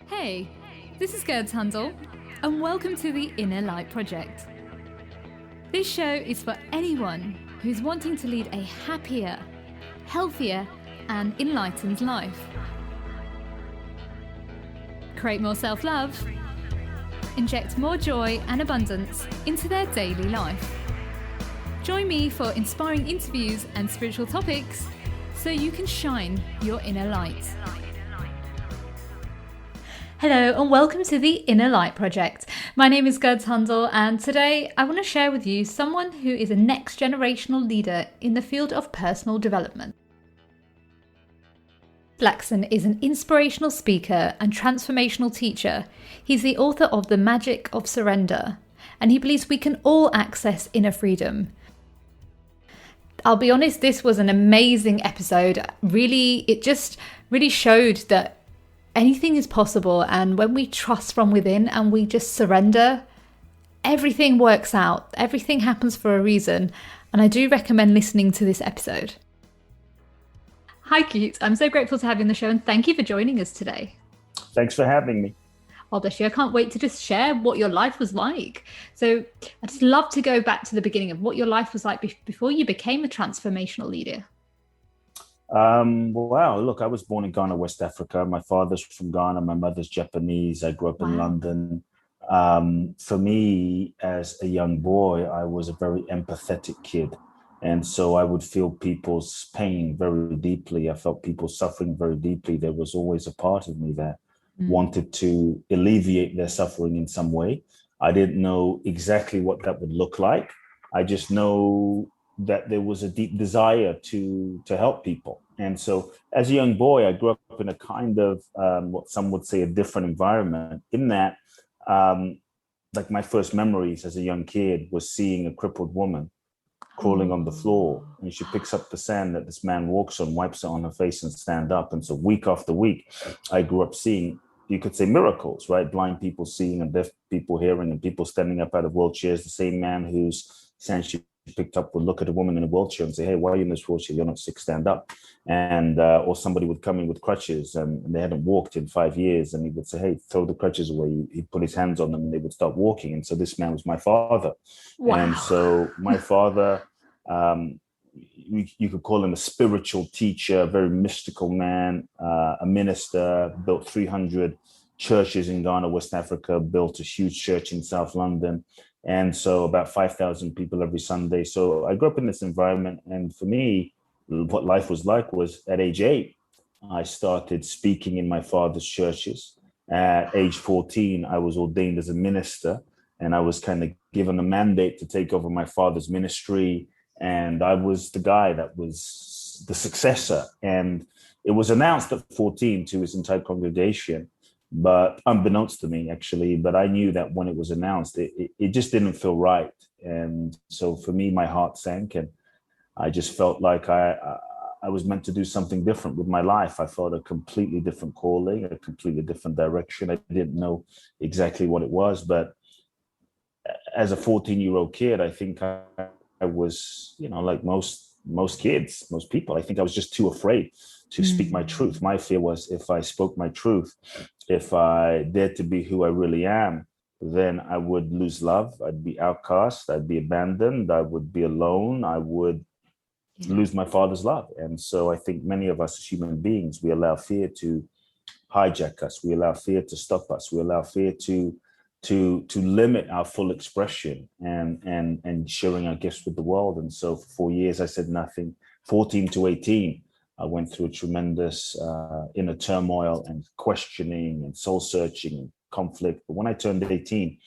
Hey, this is Gerd Handel, and welcome to the Inner Light Project. This show is for anyone who's wanting to lead a happier, healthier, and enlightened life. Create more self-love, inject more joy and abundance into their daily life. Join me for inspiring interviews and spiritual topics so you can shine your inner light. Hello and welcome to the Inner Light Project. My name is Gerd Handel, and today I want to share with you someone who is a next generational leader in the field of personal development. Blackson is an inspirational speaker and transformational teacher. He's the author of The Magic of Surrender, and he believes we can all access inner freedom. I'll be honest, this was an amazing episode. It just really showed that anything is possible, and when we trust from within and we just surrender, everything works out. Everything happens for a reason, and I do recommend listening to this episode. Hi Kute, I'm so grateful to have you on the show, and thank you for joining us today. Thanks for having me. Oh, bless you. I can't wait to just share what your life was like. So I'd just love to go back to the beginning of what your life was like before you became a transformational leader. Wow, look, I was born in Ghana, West Africa. My father's from Ghana, my mother's Japanese. I grew up in London. For me, as a young boy, I was a very empathetic kid. And so I would feel people's pain very deeply. I felt people suffering very deeply. There was always a part of me that wanted to alleviate their suffering in some way. I didn't know exactly what that would look like. I just know that there was a deep desire to help people. And so as a young boy, I grew up in a kind of what some would say a different environment, in that like my first memories as a young kid was seeing a crippled woman crawling on the floor, and she picks up the sand that this man walks on, wipes it on her face and stand up. And so week after week, I grew up seeing, you could say, miracles, right? Blind people seeing and deaf people hearing and people standing up out of wheelchairs. The same man whose essentially picked up would look at a woman in a wheelchair and say, "Hey, why are you in this wheelchair? You're not sick, stand up." And or somebody would come in with crutches and they hadn't walked in 5 years, and he would say, "Hey, throw the crutches away." He'd put his hands on them and they would start walking. And so this man was my father. Wow. And so my father, you could call him a spiritual teacher, a very mystical man, a minister, built 300 churches in Ghana, West Africa, built a huge church in South London. And so about 5,000 people every Sunday. So I grew up in this environment. And for me, what life was like was at age 8, I started speaking in my father's churches. At age 14, I was ordained as a minister, and I was kind of given a mandate to take over my father's ministry. And I was the guy that was the successor. And it was announced at 14 to his entire congregation, but unbeknownst to me, actually. But I knew that when it was announced, it just didn't feel right. And so for me, my heart sank, and I just felt like I was meant to do something different with my life. I felt a completely different calling, a completely different direction. I didn't know exactly what it was, but as a 14-year-old kid, I think I was, like most kids, most people, I think I was just too afraid to speak my truth. My fear was, if I spoke my truth, if I dared to be who I really am, then I would lose love. I'd be outcast. I'd be abandoned. I would be alone. I would lose my father's love. And so I think many of us as human beings, we allow fear to hijack us. We allow fear to stop us. We allow fear to limit our full expression and sharing our gifts with the world. And so for 4 years, I said nothing. 14 to 18, I went through a tremendous inner turmoil and questioning and soul searching and conflict. But when I turned 18,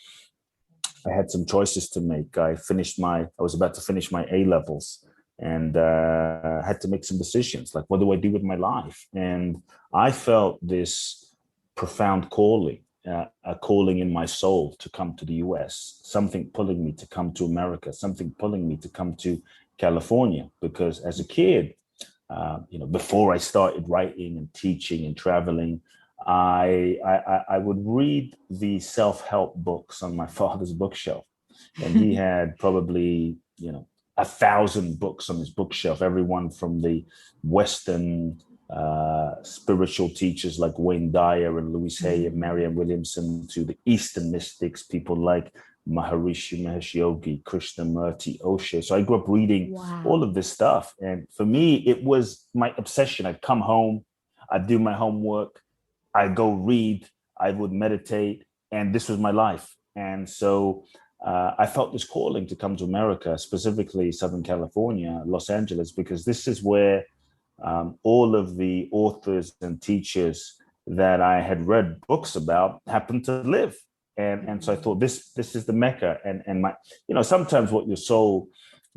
I had some choices to make. I was about to finish my A levels, and had to make some decisions, like, what do I do with my life? And I felt this profound calling, a calling in my soul to come to the US, something pulling me to come to America, something pulling me to come to California. Because as a kid, before I started writing and teaching and traveling, I would read the self-help books on my father's bookshelf. And he had probably, 1,000 books on his bookshelf, everyone from the Western spiritual teachers like Wayne Dyer and Louise Hay and Mm. Marianne Williamson, to the Eastern mystics, people like Maharishi Mahesh Yogi, Krishnamurti, Osho. So I grew up reading all Wow. of this stuff. And for me, it was my obsession. I'd come home, I'd do my homework, I'd go read, I would meditate, and this was my life. And so I felt this calling to come to America, specifically Southern California, Los Angeles, because this is where all of the authors and teachers that I had read books about happened to live. And so I thought this is the Mecca. And my, sometimes what your soul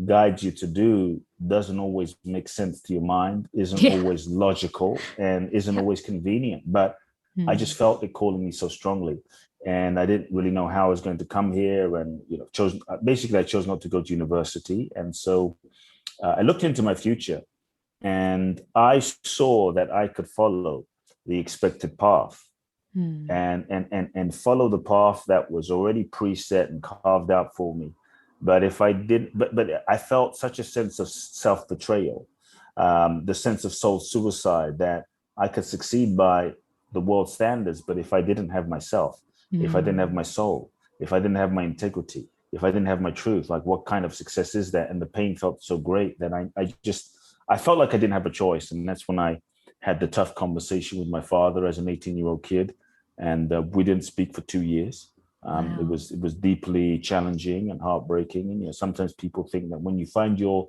guides you to do doesn't always make sense to your mind, isn't Yeah. always logical, and isn't Yeah. always convenient. But I Mm. just felt it calling me so strongly. And I didn't really know how I was going to come here. And I chose not to go to university. And so I looked into my future, and I saw that I could follow the expected path, Mm. and follow the path that was already preset and carved out for me. But if I did, but I felt such a sense of self betrayal, the sense of soul suicide, that I could succeed by the world standards, but if I didn't have myself, if I didn't have Mm. my soul, if I didn't have my integrity, if I didn't have my truth, like what kind of success is that? And the pain felt so great that I felt like I didn't have a choice, and that's when I had the tough conversation with my father as an 18-year-old kid, and we didn't speak for 2 years. Wow. It was deeply challenging and heartbreaking. And sometimes people think that when you find your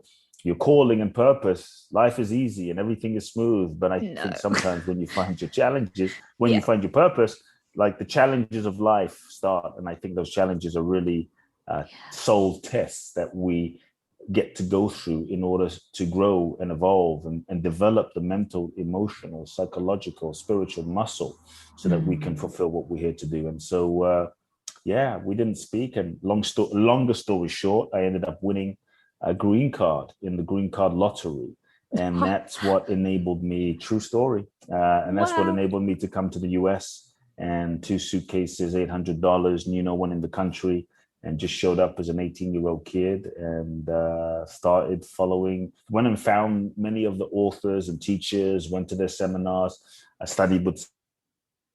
calling and purpose, life is easy and everything is smooth. But I No. think sometimes when you find your challenges, when you Yeah. find your purpose, like the challenges of life start. And I think those challenges are really soul tests that we get to go through in order to grow and evolve, and develop the mental, emotional, psychological, spiritual muscle, so that we can Mm. fulfill what we're here to do. And so, yeah, we didn't speak. And longer story short, I ended up winning a green card in the green card lottery. And that's what enabled me, true story. And that's what Wow. enabled me to come to the US, and two suitcases, $800, knew no one in the country, and just showed up as an 18-year-old kid, and started following, went and found many of the authors and teachers, went to their seminars. I studied with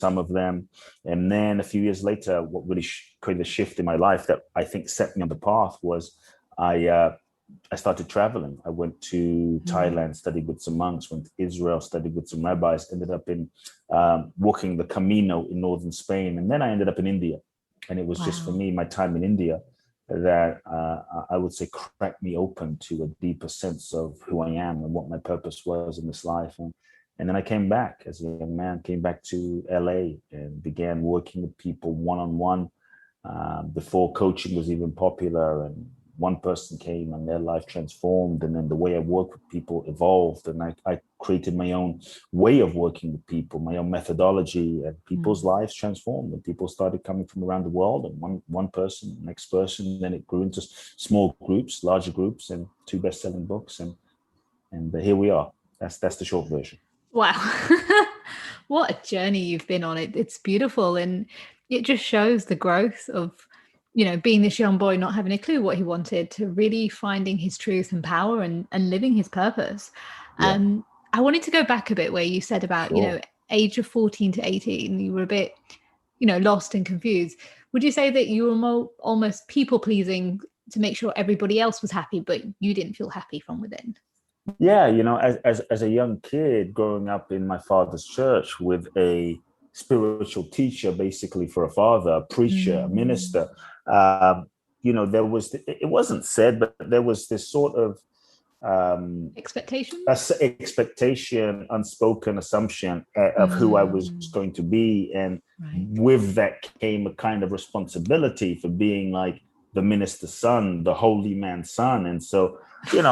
some of them. And then a few years later, what really created a shift in my life that I think set me on the path was I I started traveling. I went to Mm. Thailand, studied with some monks, went to Israel, studied with some rabbis, ended up in walking the Camino in northern Spain. And then I ended up in India. And it was just for Wow. me, my time in India, that I would say cracked me open to a deeper sense of who I am and what my purpose was in this life. And then I came back as a young man, came back to LA and began working with people one on one, before coaching was even popular. And one person came and their life transformed. And then the way I work with people evolved. And I created my own way of working with people, my own methodology, and people's Mm. lives transformed. And people started coming from around the world, and one person, next person. Then it grew into small groups, larger groups, and two best-selling books. And here we are. That's the short version. Wow. What a journey you've been on. It's beautiful, and it just shows the growth of, being this young boy not having a clue what he wanted to really finding his truth and power and living his purpose. Yeah, I wanted to go back a bit where you said about, sure. age of 14 to 18, you were a bit, lost and confused. Would you say that you were almost people pleasing to make sure everybody else was happy, but you didn't feel happy from within? Yeah, as a young kid growing up in my father's church with a spiritual teacher, basically for a father, a preacher, a Mm. minister, um, there was, it wasn't said, but there was this sort of um, Expectations? expectation, unspoken assumption of who I was Mm. going to be. And Right. with that came a kind of responsibility for being like the minister's son, the holy man's son. And so, in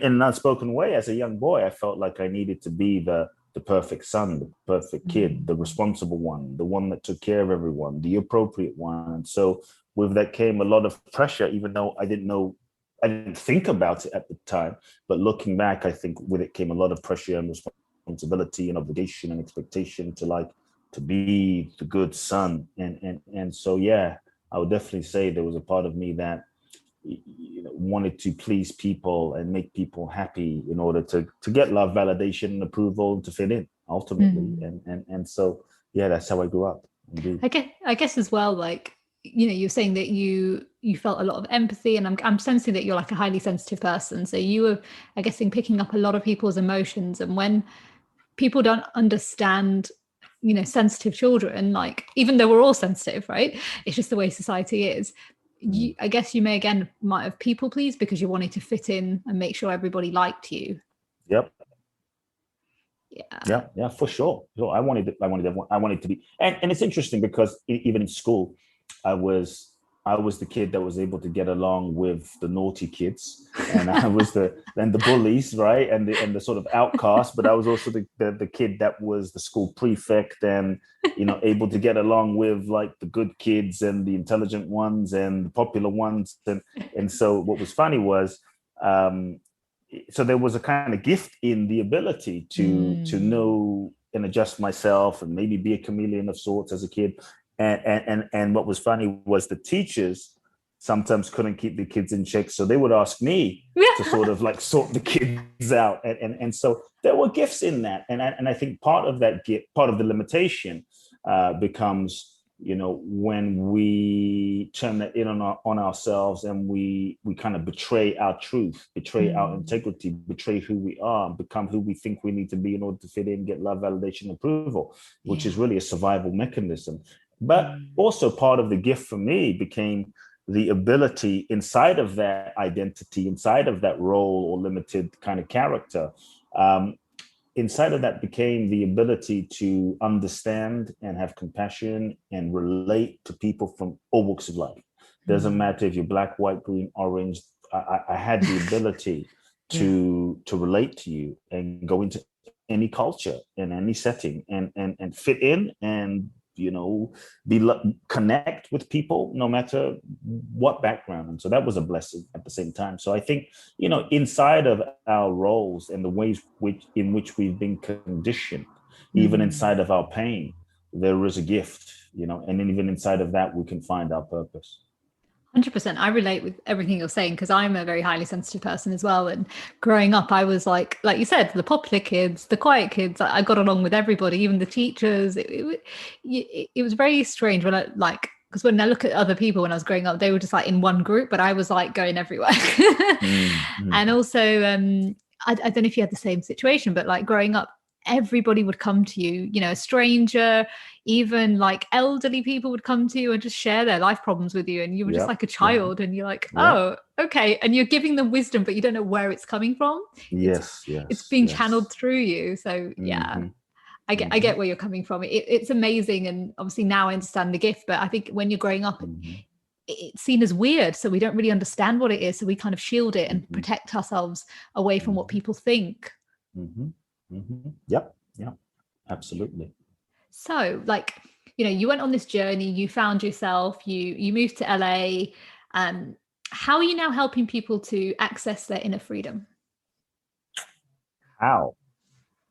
an unspoken way, as a young boy, I felt like I needed to be the perfect son, the perfect kid, the Mm. responsible one, the one that took care of everyone, the appropriate one. And so with that came a lot of pressure, even though I didn't think about it at the time. But looking back, I think with it came a lot of pressure and responsibility and obligation and expectation to be the good son. And so yeah, I would definitely say there was a part of me that wanted to please people and make people happy in order to get love, validation, and approval, to fit in ultimately. And so, yeah, that's how I grew up. Indeed. I guess as well, like, you're saying that you felt a lot of empathy, and I'm sensing that you're like a highly sensitive person. So you were, I guess, picking up a lot of people's emotions, and when people don't understand, sensitive children, like, even though we're all sensitive, right? It's just the way society is. I guess you might have people pleased because you wanted to fit in and make sure everybody liked you. Yep. Yeah. Yeah, for sure. So I wanted to be, and it's interesting because even in school, I was the kid that was able to get along with the naughty kids, and I was the bullies, right, and the sort of outcast. But I was also the kid that was the school prefect, and able to get along with like the good kids and the intelligent ones and the popular ones, and so what was funny was. So there was a kind of gift in the ability to know and adjust myself and maybe be a chameleon of sorts as a kid. And what was funny was the teachers sometimes couldn't keep the kids in check, so they would ask me to sort of like sort the kids out. And so there were gifts in that, and I think part of that gift, part of the limitation, becomes when we turn that in on ourselves, and we kind of betray our truth, betray our integrity, betray who we are, become who we think we need to be in order to fit in, get love, validation, approval, which is really a survival mechanism. But also part of the gift for me became the ability inside of that identity, inside of that role or limited kind of character, inside of that became the ability to understand and have compassion and relate to people from all walks of life. Doesn't matter if you're black, white, green, orange. I had the ability to relate to you and go into any culture in any setting and fit in and connect with people no matter what background. And so that was a blessing at the same time. So I think inside of our roles and the ways in which we've been conditioned, even inside of our pain, there is a gift, and then even inside of that we can find our purpose. 100%. I relate with everything you're saying because I'm a very highly sensitive person as well. And growing up, I was like you said, the popular kids, the quiet kids. I got along with everybody, even the teachers. It was very strange when because when I look at other people when I was growing up, they were just like in one group, but I was like going everywhere. And also, I don't know if you had the same situation, but like growing up, everybody would come to you, a stranger, even like elderly people would come to you and just share their life problems with you, and you were just like a child, and you're like, oh, okay, and you're giving them wisdom, but you don't know where it's coming from. It's being channeled through you. So I get where you're coming from. It's amazing, and obviously now I understand the gift, but I think when you're growing up, it's seen as weird, so we don't really understand what it is, so we kind of shield it and protect ourselves away from what people think. Yep, absolutely. So, you went on this journey, you found yourself, you moved to LA. How are you now helping people to access their inner freedom? How?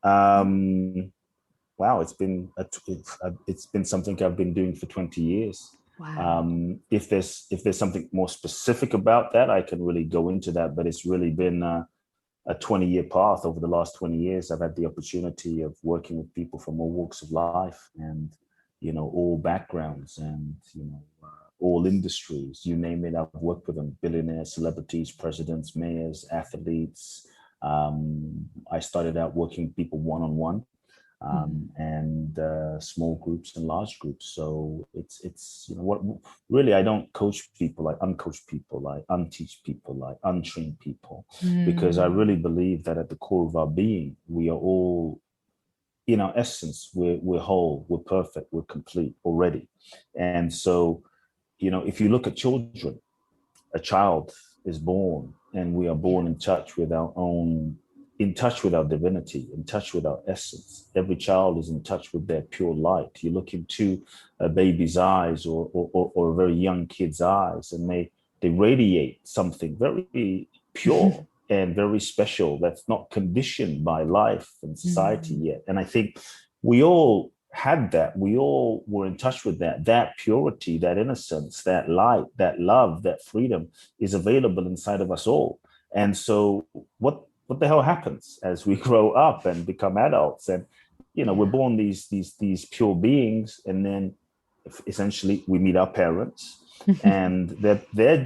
Wow, it's been something I've been doing for 20 years. Wow. If there's something more specific about that, I can really go into that. But it's really been a 20-year path. Over the last 20 years, I've had the opportunity of working with people from all walks of life and, all backgrounds and, all industries, you name it. I've worked with them: billionaires, celebrities, presidents, mayors, athletes. I started out working with people one-on-one, and small groups and large groups. So it's what really, I don't coach people, I uncoach people, I unteach people, I untrain people, because I really believe that at the core of our being, we are all, in our essence, we're whole, we're perfect, we're complete already. And so, if you look at children, a child is born, and we are born in touch with our divinity, in touch with our essence. Every child is in touch with their pure light. You look into a baby's eyes or a very young kid's eyes, and they radiate something very pure and very special that's not conditioned by life and society yet. And I think we all had that. We all were in touch with that purity, that innocence, that light, that love, that freedom is available inside of us all. And so what the hell happens as we grow up and become adults? And we're born these pure beings, and then essentially we meet our parents, and they're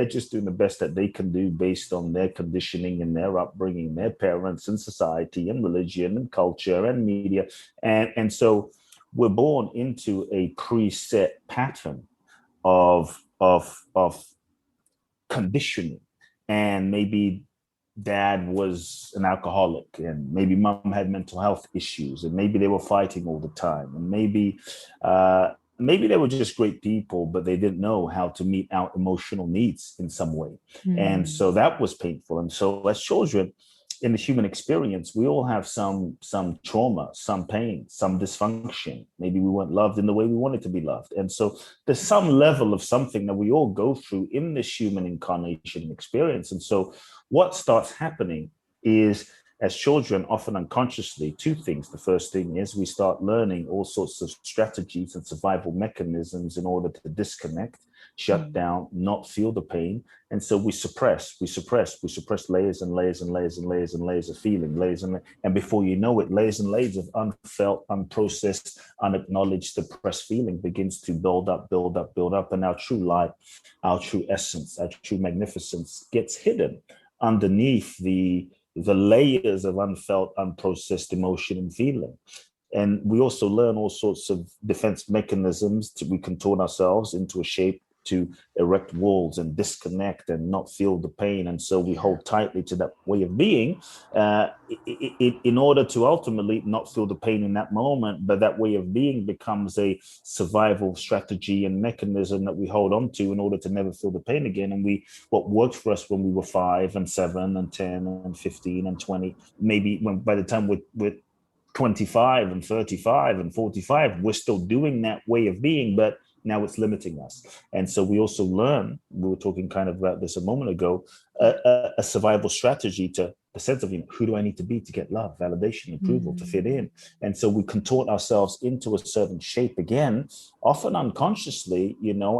just doing the best that they can do based on their conditioning and their upbringing, their parents and society and religion and culture and media, and so we're born into a preset pattern of conditioning. And maybe dad was an alcoholic, and maybe mom had mental health issues, and maybe they were fighting all the time, and maybe they were just great people, but they didn't know how to meet our emotional needs in some way. And so that was painful. And so as children, in the human experience, we all have some trauma, some pain, some dysfunction. Maybe we weren't loved in the way we wanted to be loved. And so there's some level of something that we all go through in this human incarnation experience. And so what starts happening is, as children, often unconsciously, two things. The first thing is we start learning all sorts of strategies and survival mechanisms in order to disconnect, shut down, not feel the pain. And so we suppress layers and layers and layers and layers and layers of feeling, and before you know it, layers and layers of unfelt, unprocessed, unacknowledged, suppressed feeling begins to build up. And our true light, our true essence, our true magnificence gets hidden underneath the layers of unfelt, unprocessed emotion and feeling. And we also learn all sorts of defense mechanisms. We contort ourselves into a shape to erect walls and disconnect and not feel the pain. And so we hold tightly to that way of being in order to ultimately not feel the pain in that moment. But that way of being becomes a survival strategy and mechanism that we hold on to in order to never feel the pain again. And what worked for us when we were 5 and 7 and 10 and 15 and 20, maybe by the time we're 25 and 35 and 45, we're still doing that way of being, but now it's limiting us. And so we also learn, we were talking kind of about this a moment ago, a survival strategy to the sense of, who do I need to be to get love, validation, approval, to fit in? And so we contort ourselves into a certain shape again, often unconsciously,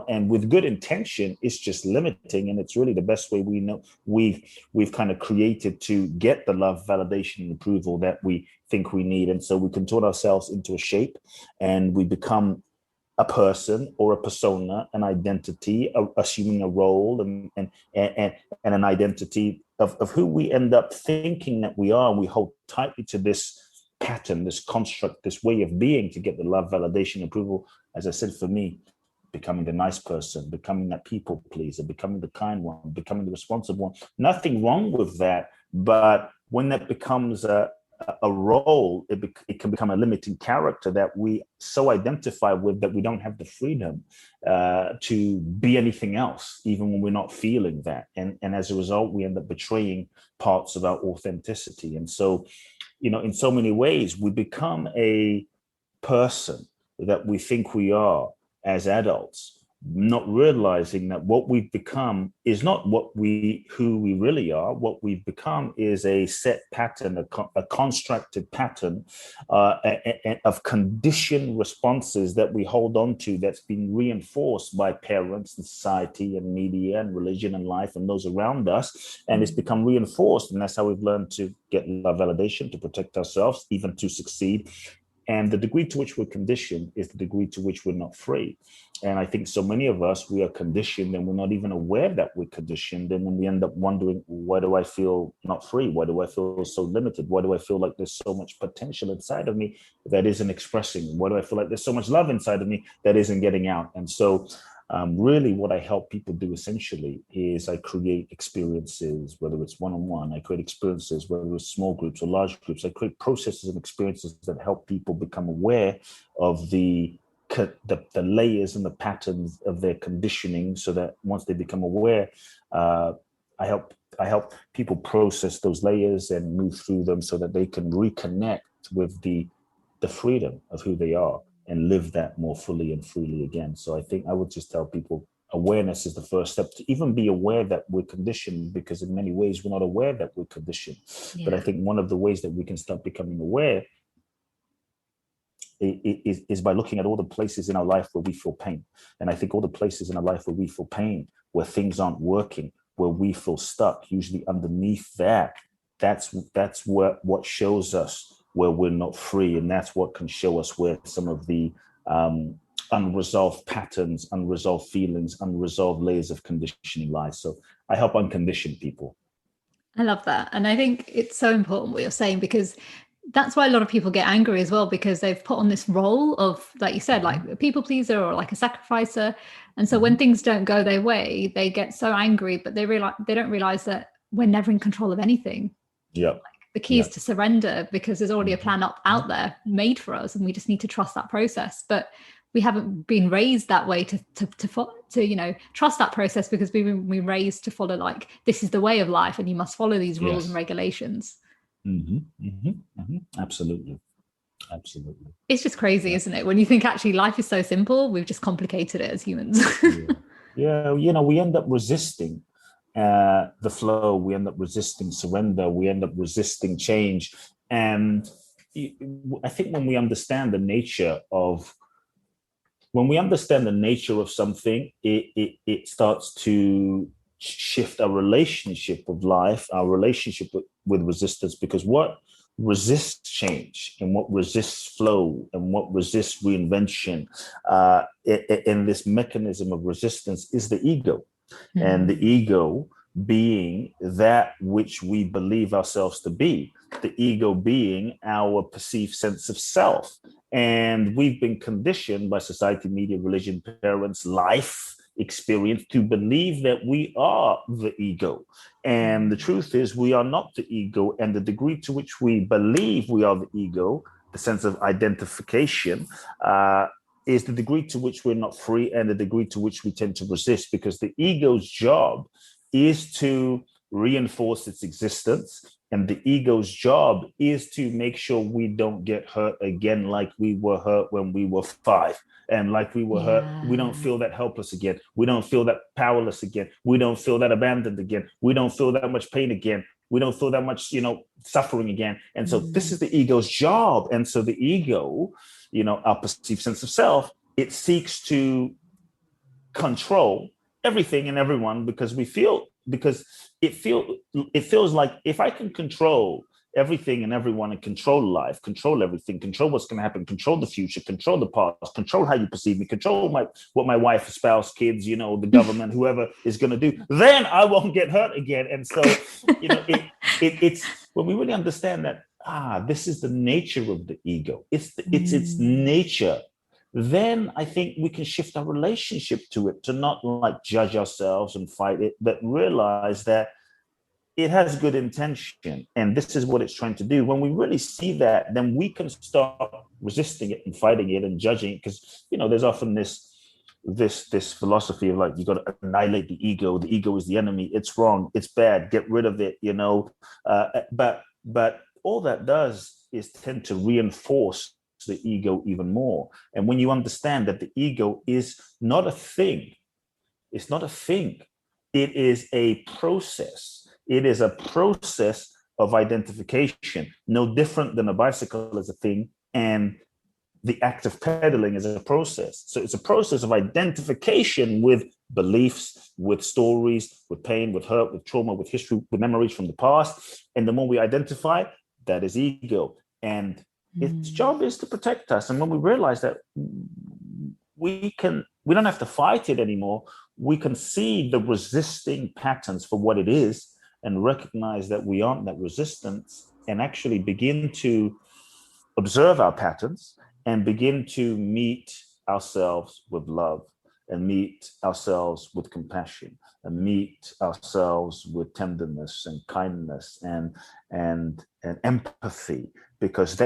and with good intention. It's just limiting, and it's really the best way we know we've kind of created to get the love, validation, and approval that we think we need. And so we contort ourselves into a shape, and we become a person or a persona, an identity, assuming a role and an identity of who we end up thinking that we are. And we hold tightly to this pattern, this construct, this way of being to get the love, validation, approval. As I said, for me, becoming the nice person, becoming that people pleaser, becoming the kind one, becoming the responsible one. Nothing wrong with that. But when that becomes a role, it can become a limiting character that we so identify with that we don't have the freedom to be anything else, even when we're not feeling that. And as a result, we end up betraying parts of our authenticity. And so, in so many ways, we become a person that we think we are as adults, not realizing that what we've become is not who we really are. What we've become is a set pattern, a constructed pattern of conditioned responses that we hold on to, that's been reinforced by parents and society and media and religion and life and those around us. And it's become reinforced. And that's how we've learned to get love, validation, to protect ourselves, even to succeed. And the degree to which we're conditioned is the degree to which we're not free. And I think so many of us, we are conditioned and we're not even aware that we're conditioned. And then we end up wondering, why do I feel not free? Why do I feel so limited? Why do I feel like there's so much potential inside of me that isn't expressing? Why do I feel like there's so much love inside of me that isn't getting out? And so really what I help people do essentially is I create experiences, whether it's one-on-one, I create experiences, whether it's small groups or large groups. I create processes and experiences that help people become aware of the layers and the patterns of their conditioning, so that once they become aware, I help people process those layers and move through them so that they can reconnect with the freedom of who they are and live that more fully and freely again. So I think I would just tell people, awareness is the first step to even be aware that we're conditioned, because in many ways we're not aware that we're conditioned. But I think one of the ways that we can start becoming aware is by looking at all the places in our life where we feel pain. And I think all the places in our life where we feel pain, where things aren't working, where we feel stuck, usually underneath that's what shows us where we're not free. And that's what can show us where some of the unresolved patterns, unresolved feelings, unresolved layers of conditioning lie. So I help uncondition people. I love that. And I think it's so important what you're saying, because that's why a lot of people get angry as well, because they've put on this role of, like you said, like a people pleaser or like a sacrificer. And so when things don't go their way, they get so angry, but they don't realize that we're never in control of anything. Yeah. Like the key is to surrender, because there's already a plan out there made for us, and we just need to trust that process. But we haven't been raised that way to trust that process, because we've been raised to follow, like, this is the way of life and you must follow these rules and regulations. Absolutely. It's just crazy, isn't it, when you think actually life is so simple? We've just complicated it as humans. Yeah, we end up resisting the flow. We end up resisting surrender. We end up resisting change. And I think when we understand the nature of something, it starts to shift our relationship with life, our relationship with resistance, because what resists change and what resists flow and what resists reinvention in this mechanism of resistance is the ego. And the ego being that which we believe ourselves to be, the ego being our perceived sense of self. And we've been conditioned by society, media, religion, parents, life experience to believe that we are the ego. And the truth is, we are not the ego. And the degree to which we believe we are the ego, the sense of identification, is the degree to which we're not free, and the degree to which we tend to resist, because the ego's job is to reinforce its existence. And the ego's job is to make sure we don't get hurt again, like we were hurt when we were 5. And like we were hurt, we don't feel that helpless again. We don't feel that powerless again. We don't feel that abandoned again. We don't feel that much pain again. We don't feel that much, suffering again. And so this is the ego's job. And so the ego, our perceived sense of self, it seeks to control everything and everyone, because it feels like if I can control everything and everyone and control life, control everything, control what's going to happen, control the future, control the past, control how you perceive me, control what my wife, spouse, kids, the government, whoever is going to do, then I won't get hurt again. And so, it's when we really understand that, this is the nature of the ego. It's its nature. Then I think we can shift our relationship to it, to not like judge ourselves and fight it, but realize that it has good intention, and this is what it's trying to do. When we really see that, then we can stop resisting it and fighting it and judging it, because there's often this philosophy of like, you got to annihilate the ego. The ego is the enemy. It's wrong. It's bad. Get rid of it. But all that does is tend to reinforce the ego even more. And when you understand that the ego is not a thing, it's not a thing. It is a process. It is a process of identification, no different than a bicycle is a thing and the act of pedaling is a process. So it's a process of identification with beliefs, with stories, with pain, with hurt, with trauma, with history, with memories from the past. And the more we identify, that is ego. And its job is to protect us. And when we realize that we don't have to fight it anymore, we can see the resisting patterns for what it is and recognize that we aren't that resistance, and actually begin to observe our patterns and begin to meet ourselves with love, and meet ourselves with compassion, and meet ourselves with tenderness and kindness and empathy, because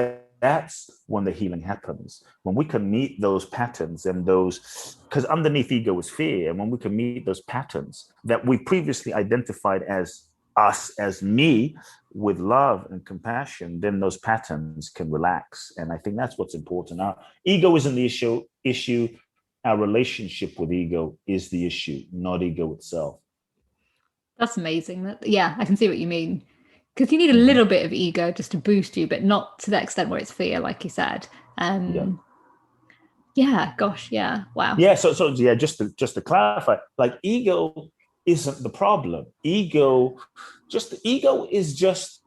that's when the healing happens. When we can meet those patterns and because underneath ego is fear, and when we can meet those patterns that we previously identified as us, as me, with love and compassion, then those patterns can relax. And I think that's what's important. Our ego isn't the issue. Our relationship with ego is the issue, not ego itself. That's amazing. I can see what you mean. Because you need a Mhm. little bit of ego just to boost you, but not to the extent where it's fear, like you said. Yeah. Yeah, gosh, yeah, wow. Yeah, so yeah, just to clarify, like ego isn't the problem. Ego is just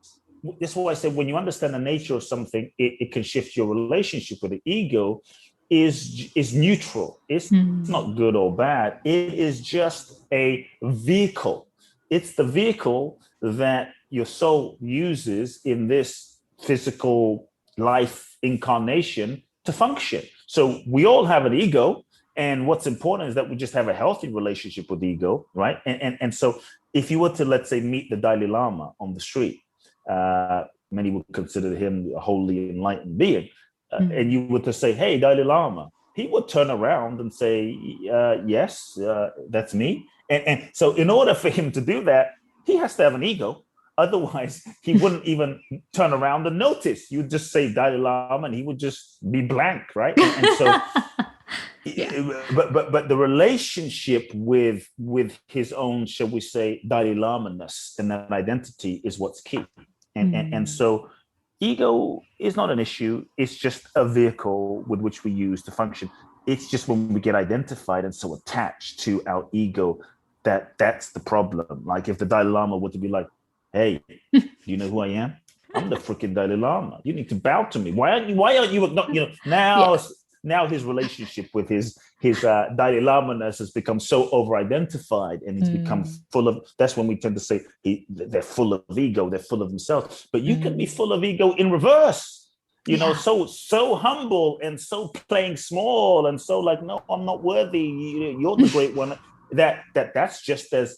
that's why I said when you understand the nature of something, it can shift your relationship with it. Ego is neutral. It's Mm. not good or bad. It is just a vehicle. It's the vehicle that your soul uses in this physical life incarnation to function. So we all have an ego, and what's important is that we just have a healthy relationship with ego, right? And so if you were to, let's say, meet the Dalai Lama on the street, many would consider him a wholly enlightened being, and Mm. you were to say, hey, Dalai Lama, he would turn around and say, yes, that's me. And so in order for him to do that, he has to have an ego. Otherwise, he wouldn't even turn around and notice. You'd just say Dalai Lama and he would just be blank, right? And so Yeah. but the relationship with his own, shall we say, Dalai Lama-ness and that identity is what's key. And Mm. so ego is not an issue. It's just a vehicle with which we use to function. It's just when we get identified and so attached to our ego that's the problem. Like if the Dalai Lama were to be like, hey, do you know who I am? I'm the freaking Dalai Lama. You need to bow to me. Why aren't you not, Yeah. now his relationship with his Dalai Lama-ness has become so over-identified, and he's become Mm. full of. That's when we tend to say they're full of ego, they're full of themselves. But you can be Mm. full of ego in reverse. Yeah. So humble and so playing small and so like, no, I'm not worthy. You're the great one. That's just as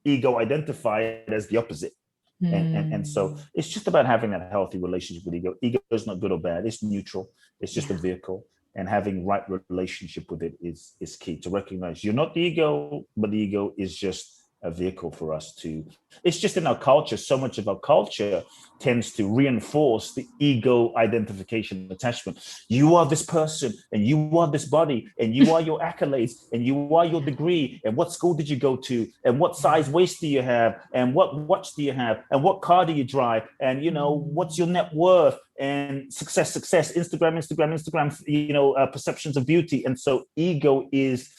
ego identified as the opposite. And so Mm. it's just about having that healthy relationship with ego. Ego is not good or bad. It's neutral. It's just a Yeah. vehicle. And having right relationship with it is key to recognize you're not the ego, but the ego is just a vehicle for us to. It's just in our culture. So much of our culture tends to reinforce the ego identification attachment. You are this person, and you are this body, and you are your accolades, and you are your degree, and what school did you go to, and what size waist do you have, and what watch do you have, and what car do you drive, and what's Mm. your net worth, and success, Instagram, perceptions of beauty. And so ego is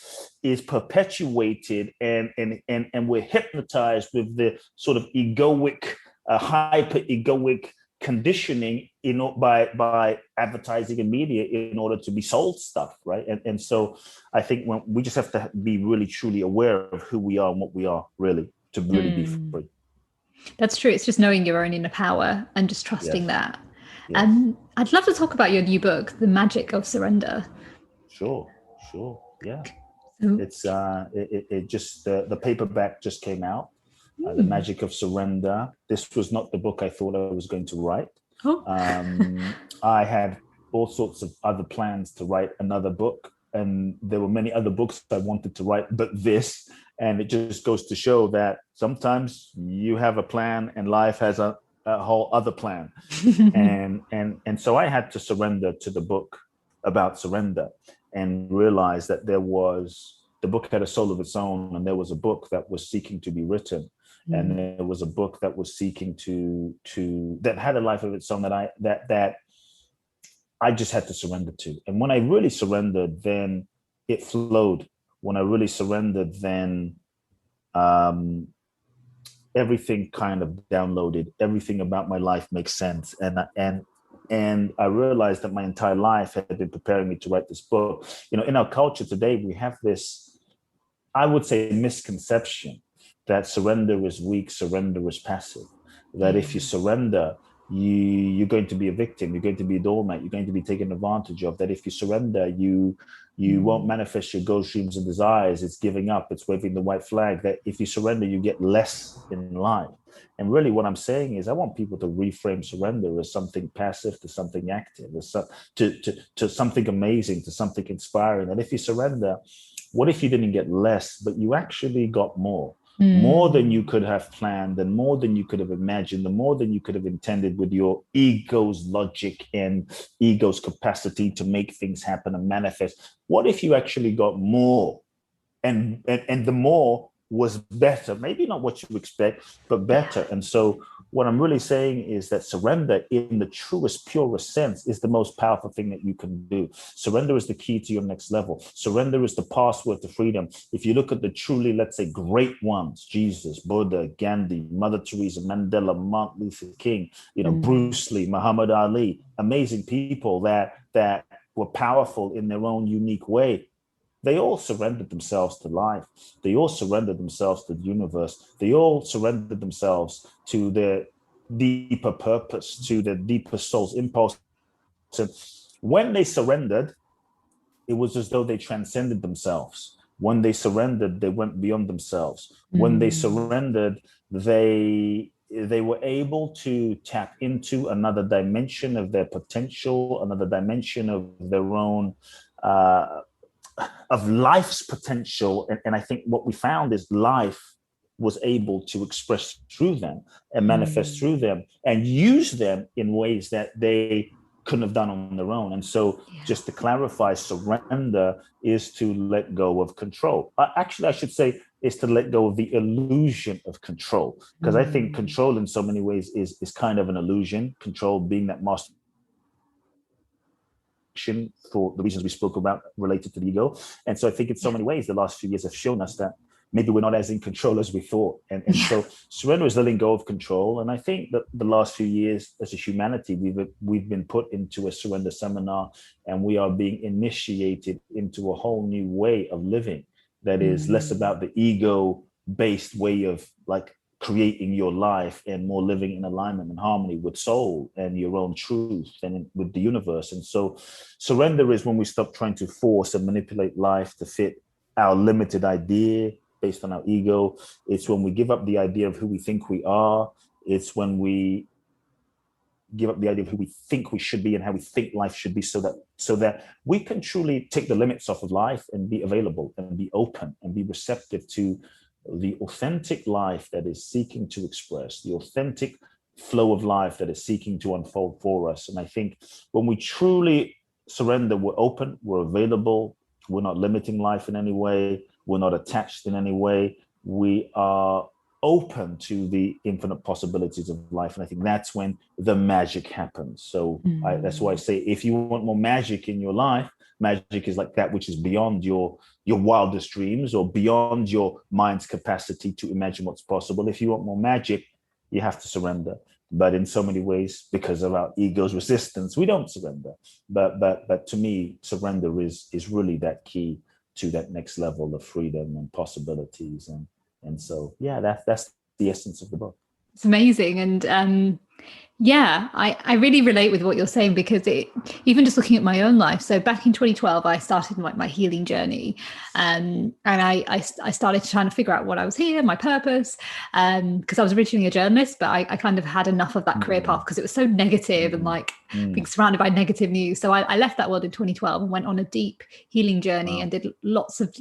perpetuated, and we're hypnotized with the sort of egoic, hyper egoic conditioning by advertising and media in order to be sold stuff, right? And so I think when we just have to be really truly aware of who we are and what we are really to really be Mm. free. That's true. It's just knowing your own inner power and just trusting Yes, that. yes. I'd love to talk about your new book, The Magic of Surrender. Sure, yeah. So, It just the paperback just came out. The mm. Magic of Surrender. This was not the book I thought I was going to write. Oh. I had all sorts of other plans to write another book, and there were many other books I wanted to write, but this, and it just goes to show that sometimes you have a plan and life has a whole other plan. And so I had to surrender to the book about surrender and realize that the book had a soul of its own, and there was a book that was seeking to be written, and Mm. there was a book that was seeking to that had a life of its own that I just had to surrender to. And when I really surrendered, then it flowed. When I really surrendered, then um, everything kind of downloaded. Everything about my life makes sense, and I realized that my entire life had been preparing me to write this book. In our culture today, we have this, I would say, misconception that surrender is weak, surrender is passive. That if you Mm. surrender, you're going to be a victim, you're going to be a doormat, you're going to be taken advantage of. That if you surrender, you won't Mm. manifest your goals, dreams, and desires. It's giving up, it's waving the white flag. That if you surrender, you get less in life. And really, what I'm saying is, I want people to reframe surrender as something passive to something active, to something amazing, to something inspiring. And if you surrender, what if you didn't get less, but you actually got more than you Mm. could have planned, and more than you could have imagined, and more than you could have intended with your ego's logic and ego's capacity to make things happen and manifest? What if you actually got more? And the more was better. Maybe not what you expect, but better. And so what I'm really saying is that surrender in the truest, purest sense is the most powerful thing that you can do. Surrender is the key to your next level. Surrender is the password to freedom. If you look at the truly, let's say, great ones, Jesus, Buddha, Gandhi, Mother Teresa, Mandela, Martin Luther King, Bruce Lee, Muhammad Ali, amazing people that were powerful in their own unique way. They all surrendered themselves to life. They all surrendered themselves to the universe. They all surrendered themselves to their deeper purpose, to their deeper soul's impulse. And when they surrendered, it was as though they transcended themselves. When they surrendered, they went beyond themselves. When they surrendered, they were able to tap into another dimension of their potential, another dimension of their own of life's potential. And I think what we found is life was able to express through them and manifest through them and use them in ways that they couldn't have done on their own. And so just to clarify, surrender is to let go of control. Actually, I should say is to let go of the illusion of control, because I think control in so many ways is kind of an illusion. Control being that master for the reasons we spoke about related to the ego. And so I think in so many ways, the last few years have shown us that maybe we're not as in control as we thought. And so surrender is letting go of control. And I think that the last few years as a humanity, we've been put into a surrender seminar, and we are being initiated into a whole new way of living that is less about the ego-based way of like creating your life and more living in alignment and harmony with soul and your own truth and with the universe. And so surrender is when we stop trying to force and manipulate life to fit our limited idea based on our ego. It's when we give up the idea of who we think we are. It's when we give up the idea of who we think we should be and how we think life should be, so that we can truly take the limits off of life and be available and be open and be receptive to the authentic life that is seeking to express, the authentic flow of life that is seeking to unfold for us. And I think when we truly surrender, we're open, we're available, we're not limiting life in any way, we're not attached in any way, we are open to the infinite possibilities of life. And I think that's when the magic happens. So that's why I say, if you want more magic in your life, magic is like that which is beyond your wildest dreams or beyond your mind's capacity to imagine what's possible. If you want more magic, you have to surrender. But in so many ways, because of our ego's resistance, we don't surrender. But to me, surrender is really that key to that next level of freedom and possibilities. And so, yeah, that's the essence of the book. It's amazing. And I really relate with what you're saying, because even just looking at my own life. So back in 2012, I started my healing journey, and I started trying to figure out what I was here, my purpose, because I was originally a journalist, but I kind of had enough of that career path because it was so negative and like being surrounded by negative news. So I left that world in 2012 and went on a deep healing journey and did lots of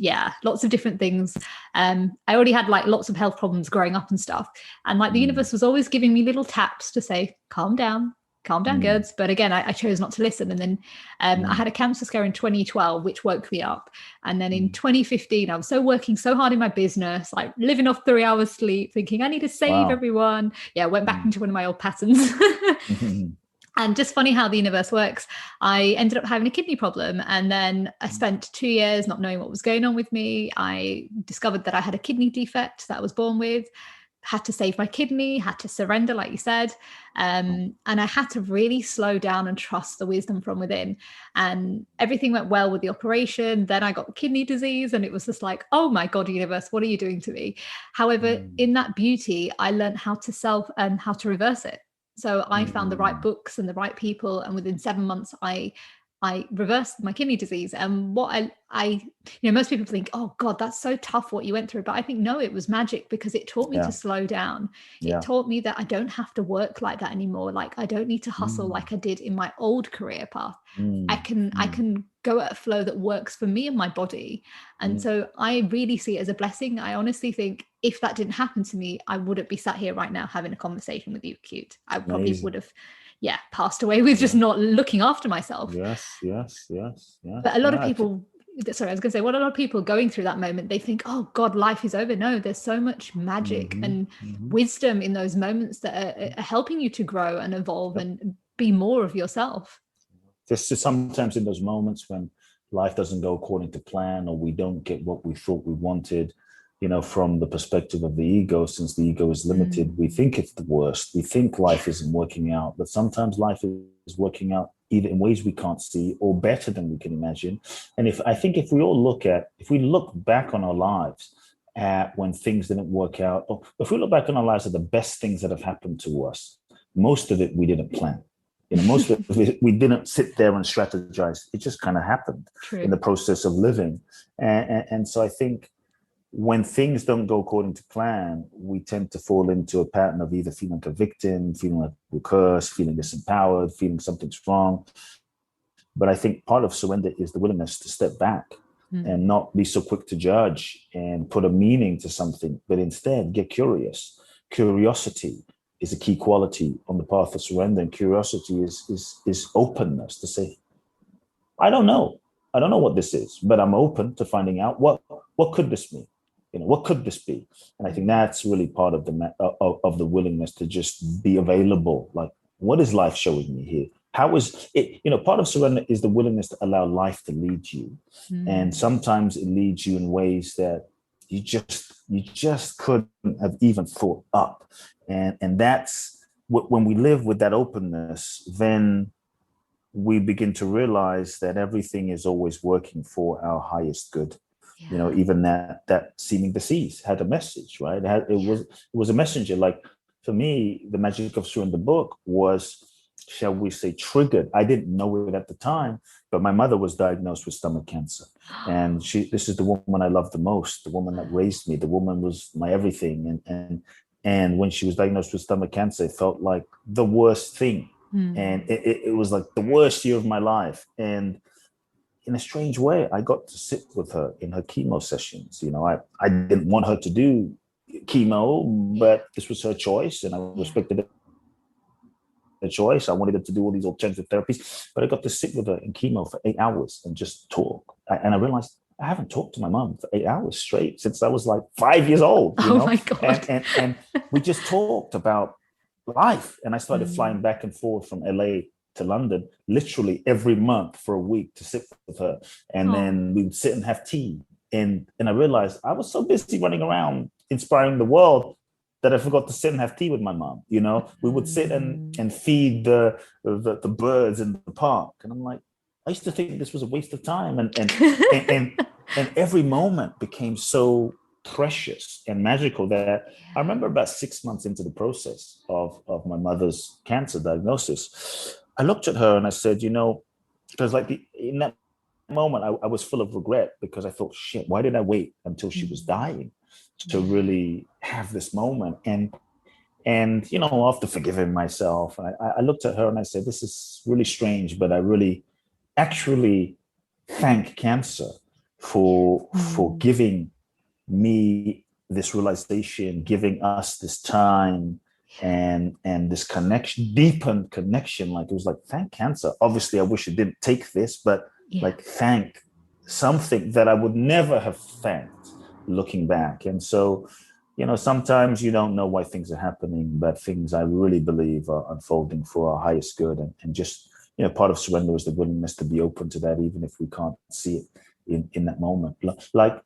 different things. I already had like lots of health problems growing up and stuff, and like the universe was always giving me little taps to say, calm down, Girds. But again, I chose not to listen. And then I had a cancer scare in 2012, which woke me up. And then in 2015, I was working so hard in my business, like living off 3 hours sleep, thinking I need to save everyone. Yeah, I went back into one of my old patterns. And just funny how the universe works. I ended up having a kidney problem. And then I spent 2 years not knowing what was going on with me. I discovered that I had a kidney defect that I was born with. Had to save my kidney, had to surrender, like you said. And I had to really slow down and trust the wisdom from within. And everything went well with the operation. Then I got the kidney disease, and it was just like, oh my God, universe, what are you doing to me? However, in that beauty, I learned how to reverse it. So I found the right books and the right people. And within 7 months, I reversed my kidney disease. And what I most people think, oh God, that's so tough what you went through. But I think, no, it was magic, because it taught me to slow down. It taught me that I don't have to work like that anymore. Like I don't need to hustle like I did in my old career path. I can go at a flow that works for me and my body. And so I really see it as a blessing. I honestly think if that didn't happen to me, I wouldn't be sat here right now having a conversation with you, Kute. I probably would have passed away with just not looking after myself. Yes. But a lot of people sorry, I was going to say, what a lot of people going through that moment, they think, oh God, life is over. No, there's so much magic and wisdom in those moments that are helping you to grow and evolve and be more of yourself. Just sometimes in those moments when life doesn't go according to plan, or we don't get what we thought we wanted, from the perspective of the ego, since the ego is limited, we think it's the worst. We think life isn't working out, but sometimes life is working out either in ways we can't see or better than we can imagine. And if we look back on our lives at when things didn't work out, or if we look back on our lives at the best things that have happened to us, most of it we didn't plan. Most of it, we didn't sit there and strategize. It just kind of happened in the process of living. And so I think when things don't go according to plan, we tend to fall into a pattern of either feeling like a victim, feeling like we're cursed, feeling disempowered, feeling something's wrong. But I think part of surrender is the willingness to step back and not be so quick to judge and put a meaning to something, but instead get curious. Curiosity is a key quality on the path of surrender. And curiosity is openness to say, I don't know what this is, but I'm open to finding out what could this mean? What could this be? And I think that's really part of the willingness to just be available. Like, what is life showing me here? How is it? Part of surrender is the willingness to allow life to lead you. And sometimes it leads you in ways that you just couldn't have even thought up. And that's when we live with that openness, then we begin to realize that everything is always working for our highest good. Even that seeming disease had a message, right? It was a messenger. Like, for me, the Magic of Surrender book was, shall we say, triggered. I didn't know it at the time, but my mother was diagnosed with stomach cancer. And this is the woman I loved the most, the woman that raised me. The woman was my everything. And when she was diagnosed with stomach cancer, it felt like the worst thing. And it was like the worst year of my life. And in a strange way, I got to sit with her in her chemo sessions. I didn't want her to do chemo, but this was her choice, and I respected her choice. I wanted her to do all these alternative therapies, but I got to sit with her in chemo for 8 hours and just talk. And I realized I haven't talked to my mom for 8 hours straight since I was like 5 years old. My God. And we just talked about life. And I started flying back and forth from LA to London literally every month for a week to sit with her. And then we would sit and have tea. And I realized I was so busy running around inspiring the world that I forgot to sit and have tea with my mom. We would sit and feed the birds in the park. And I'm like, I used to think this was a waste of time. And every moment became so precious and magical that I remember about 6 months into the process of my mother's cancer diagnosis, I looked at her and I said, because in that moment, I was full of regret, because I thought, shit, why did I wait until she was dying to really have this moment? And after forgiving myself, I looked at her and I said, this is really strange, but I really actually thank cancer for giving me this realization, giving us this time and this connection, deepened connection. Like, it was like, thank cancer. Obviously, I wish it didn't take this, but like, thank something that I would never have thanked looking back. And so, sometimes you don't know why things are happening, but things I really believe are unfolding for our highest good. And just, part of surrender is the willingness to be open to that, even if we can't see it in that moment. Like,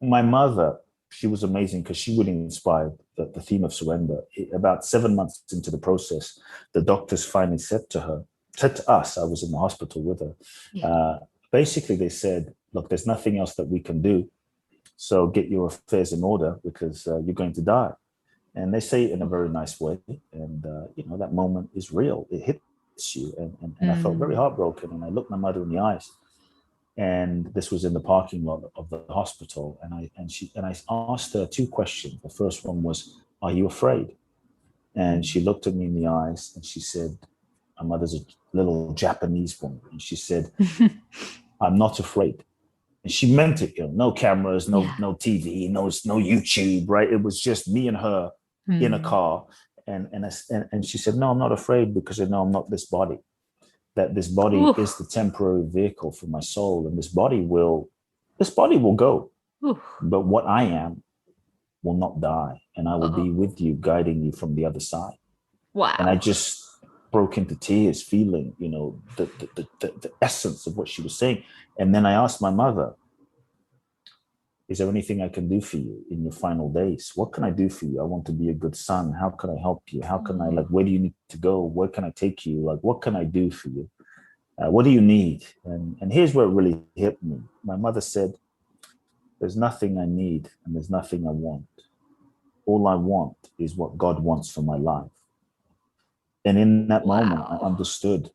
my mother, she was amazing because she really inspired the theme of surrender. About 7 months into the process, the doctors finally said to us, I was in the hospital with her, basically they said, look, there's nothing else that we can do. So get your affairs in order, because you're going to die. And they say it in a very nice way. And, that moment is real. It hits you. And I felt very heartbroken. And I looked my mother in the eyes. And this was in the parking lot of the hospital. And I asked her 2 questions. The first one was, are you afraid? And she looked at me in the eyes and she said, my mother's a little Japanese woman. And she said, I'm not afraid. And she meant it, no cameras, no TV, no YouTube, right? It was just me and her in a car. And she said, no, I'm not afraid, because I know I'm not this body. that this body is the temporary vehicle for my soul, and this body will go. But what I am will not die, and I will be with you, guiding you from the other side. Wow. And I just broke into tears, feeling, the essence of what she was saying. And then I asked my mother, is there anything I can do for you in your final days? What can I do for you? I want to be a good son. How can I help you? How can I, where do you need to go? Where can I take you? What can I do for you? What do you need? And here's where it really hit me. My mother said, there's nothing I need and there's nothing I want. All I want is what God wants for my life. And in that moment, I understood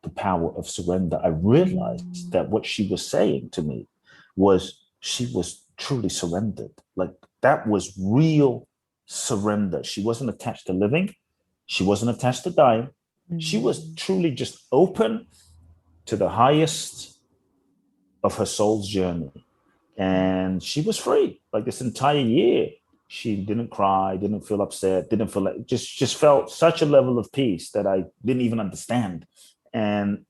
the power of surrender. I realized that what she was saying to me was she was truly surrendered. Like, that was real surrender. She wasn't attached to living. She wasn't attached to dying. She was truly just open to the highest of her soul's journey. And she was free. Like, this entire year, she didn't cry, didn't feel upset, didn't feel like, just felt such a level of peace that I didn't even understand. And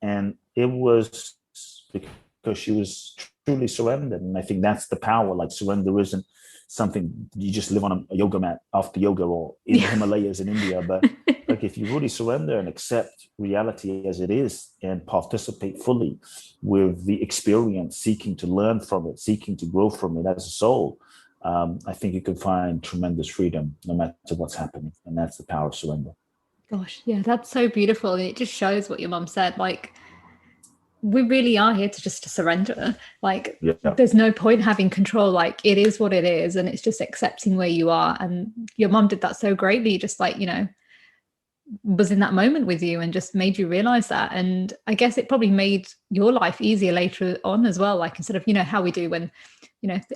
it was because she was truly surrendered. And I think that's the power. Like, surrender isn't something you just live on a yoga mat after yoga or in the Himalayas in India. But like, if you really surrender and accept reality as it is and participate fully with the experience, seeking to learn from it, seeking to grow from it as a soul, I think you can find tremendous freedom no matter what's happening. And that's the power of surrender. Gosh, yeah, that's so beautiful. And it just shows what your mum said. Like, we really are here to surrender. Like, there's no point having control. Like, it is what it is. And it's just accepting where you are. And your mum did that so greatly, just like, was in that moment with you and just made you realize that. And I guess it probably made your life easier later on as well. Like, instead of, how we do when,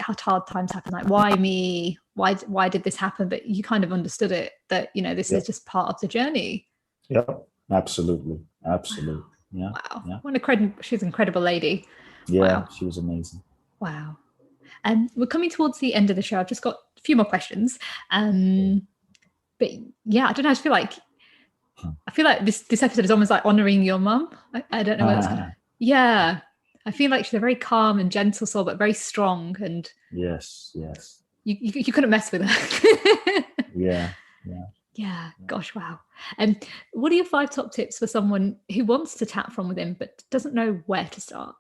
how hard times happen, like, why me? Why did this happen? But you kind of understood it, that, this is just part of the journey. Yeah, absolutely. Absolutely. Yeah. Wow. Yeah. She's an incredible lady. Yeah, wow. She was amazing. Wow. And we're coming towards the end of the show. I've just got a few more questions. But yeah, I don't know. I feel like this episode is almost like honoring your mum. I don't know what it's called. Yeah. I feel like she's a very calm and gentle soul, but very strong. And yes. You couldn't mess with her. Yeah. Gosh, wow. And what are your 5 top tips for someone who wants to tap from within but doesn't know where to start?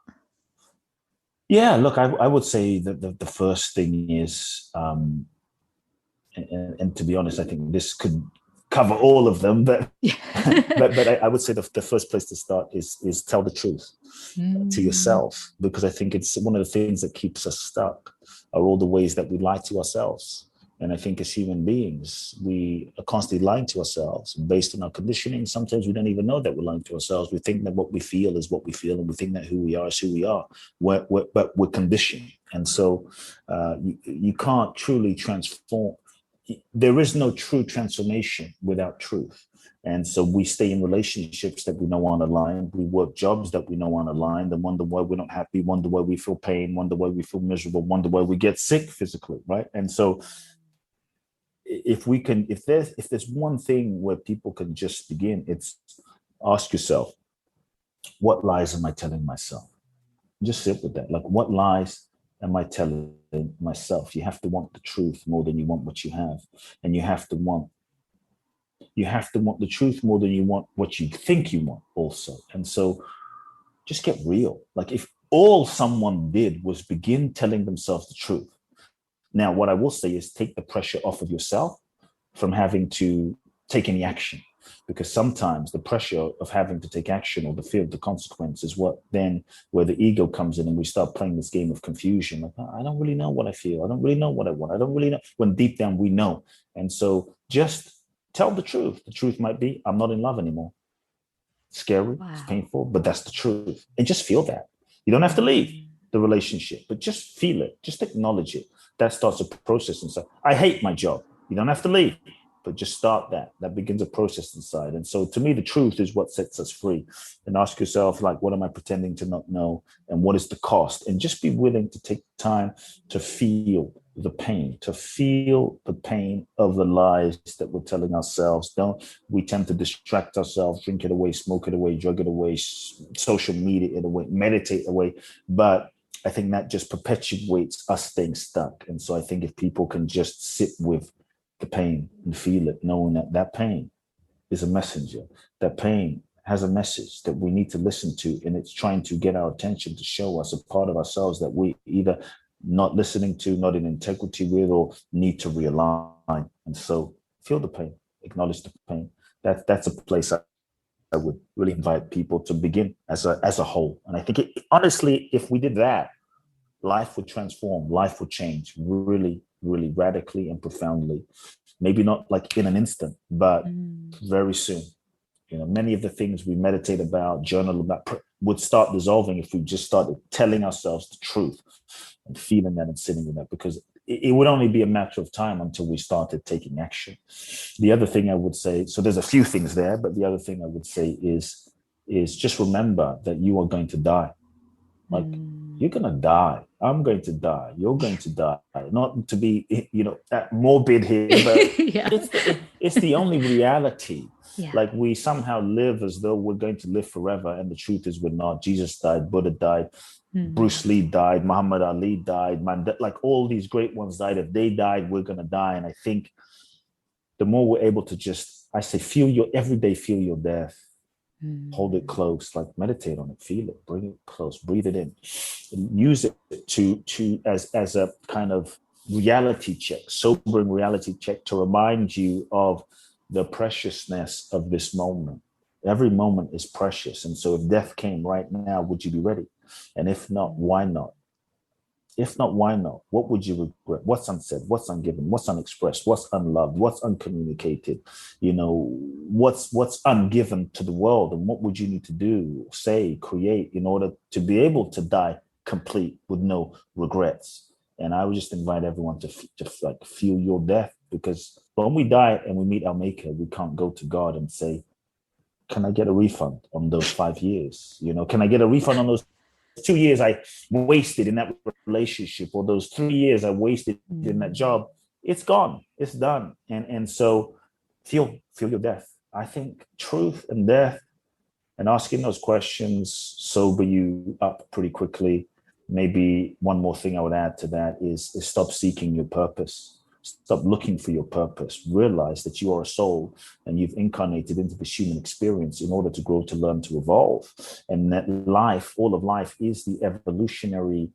Yeah, look, I would say that the first thing is, and to be honest, I think this could cover all of them, but I would say the first place to start is tell the truth to yourself, because I think it's one of the things that keeps us stuck are all the ways that we lie to ourselves. And I think as human beings, we are constantly lying to ourselves based on our conditioning. Sometimes we don't even know that we're lying to ourselves. We think that what we feel is what we feel, and we think that who we are is who we are. But we're conditioned. And so you can't truly transform. There is no true transformation without truth. And so we stay in relationships that we know aren't aligned. We work jobs that we know aren't aligned, and wonder why we're not happy, wonder why we feel pain, wonder why we feel miserable, wonder why we get sick physically, right? And so if there's one thing where people can just begin, it's ask yourself, what lies am I telling myself? Just sit with that. Like, what lies am I telling myself? You have to want the truth more than you want what you have. And you have to want the truth more than you want what you think you want also. And so just get real. Like, if all someone did was begin telling themselves the truth. Now, what I will say is take the pressure off of yourself from having to take any action, because sometimes the pressure of having to take action or the fear of the consequence is where the ego comes in, and we start playing this game of confusion. Like, I don't really know what I feel. I don't really know what I want. I don't really know, when deep down we know. And so just tell the truth. The truth might be, I'm not in love anymore. It's scary, It's painful, but that's the truth. And just feel that. You don't have to leave the relationship, but just feel it. Just acknowledge it. That starts a process inside. I hate my job. You don't have to leave, but just start that. That begins a process inside. And so to me, the truth is what sets us free. And ask yourself, like, what am I pretending to not know? And what is the cost? And just be willing to take time to feel the pain, to feel the pain of the lies that we're telling ourselves. Don't we tend to distract ourselves, drink it away, smoke it away, drug it away, social media it away, meditate away. But I think that just perpetuates us staying stuck. And so I think if people can just sit with the pain and feel it, knowing that that pain is a messenger, that pain has a message that we need to listen to, and it's trying to get our attention to show us a part of ourselves that we either not listening to, not in integrity with, or need to realign. And so feel the pain, acknowledge the pain. That's a place I would really invite people to begin as a whole. And I think honestly, if we did that, life would transform, life would change really, really radically and profoundly. Maybe not like in an instant, but very soon. You know, many of the things we meditate about, journal about, would start dissolving if we just started telling ourselves the truth and feeling that and sitting with that, because it would only be a matter of time until we started taking action. The other thing I would say, so there's a few things there, but the other thing I would say is just remember that you are going to die. Like, you're going to die. I'm going to die. You're going to die. Not to be, that morbid here, but Yeah. it's the only reality. Yeah. Like, we somehow live as though we're going to live forever. And the truth is we're not. Jesus died, Buddha died, Bruce Lee died, Muhammad Ali died, like all these great ones died. If they died, we're going to die. And I think the more we're able to just, I say, every day, feel your death. Hold it close, like meditate on it, feel it, bring it close, breathe it in, and use it as a kind of reality check, sobering reality check, to remind you of the preciousness of this moment. Every moment is precious. And so if death came right now, would you be ready? And if not, why not? If not, why not? What would you regret? What's unsaid? What's ungiven? What's unexpressed? What's unloved? What's uncommunicated? What's ungiven to the world? And what would you need to do, say, create in order to be able to die complete with no regrets? And I would just invite everyone to like feel your death, because when we die and we meet our maker, we can't go to God and say, can I get a refund on those 5 years? Can I get a refund on those 2 years I wasted in that relationship, or those 3 years I wasted in that job? It's gone. It's done. And so feel your death. I think truth and death and asking those questions sober you up pretty quickly. Maybe one more thing I would add to that is stop seeking your purpose. Stop looking for your purpose. Realize that you are a soul and you've incarnated into this human experience in order to grow, to learn, to evolve. And that life, all of life, is the evolutionary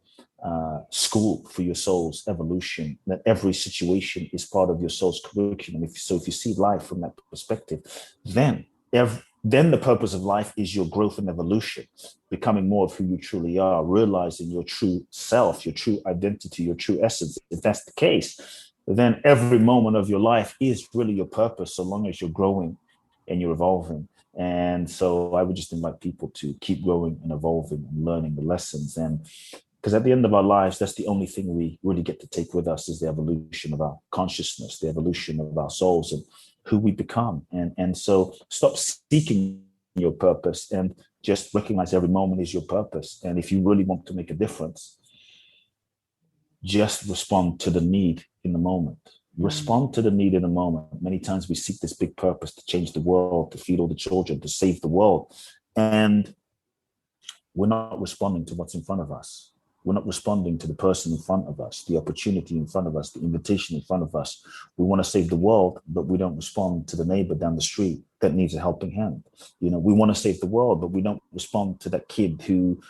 school for your soul's evolution. That every situation is part of your soul's curriculum. So if you see life from that perspective, then the purpose of life is your growth and evolution, becoming more of who you truly are, realizing your true self, your true identity, your true essence. If that's the case, then every moment of your life is really your purpose, so long as you're growing and you're evolving. And so I would just invite people to keep growing and evolving and learning the lessons. And because at the end of our lives, that's the only thing we really get to take with us, is the evolution of our consciousness, the evolution of our souls and who we become. And so stop seeking your purpose and just recognize every moment is your purpose. And if you really want to make a difference, just respond to the need in the moment. Respond to the need in the moment. Many times we seek this big purpose to change the world, to feed all the children, to save the world. And we're not responding to what's in front of us. We're not responding to the person in front of us, the opportunity in front of us, the invitation in front of us. We want to save the world, but we don't respond to the neighbor down the street that needs a helping hand. We want to save the world, but we don't respond to that kid who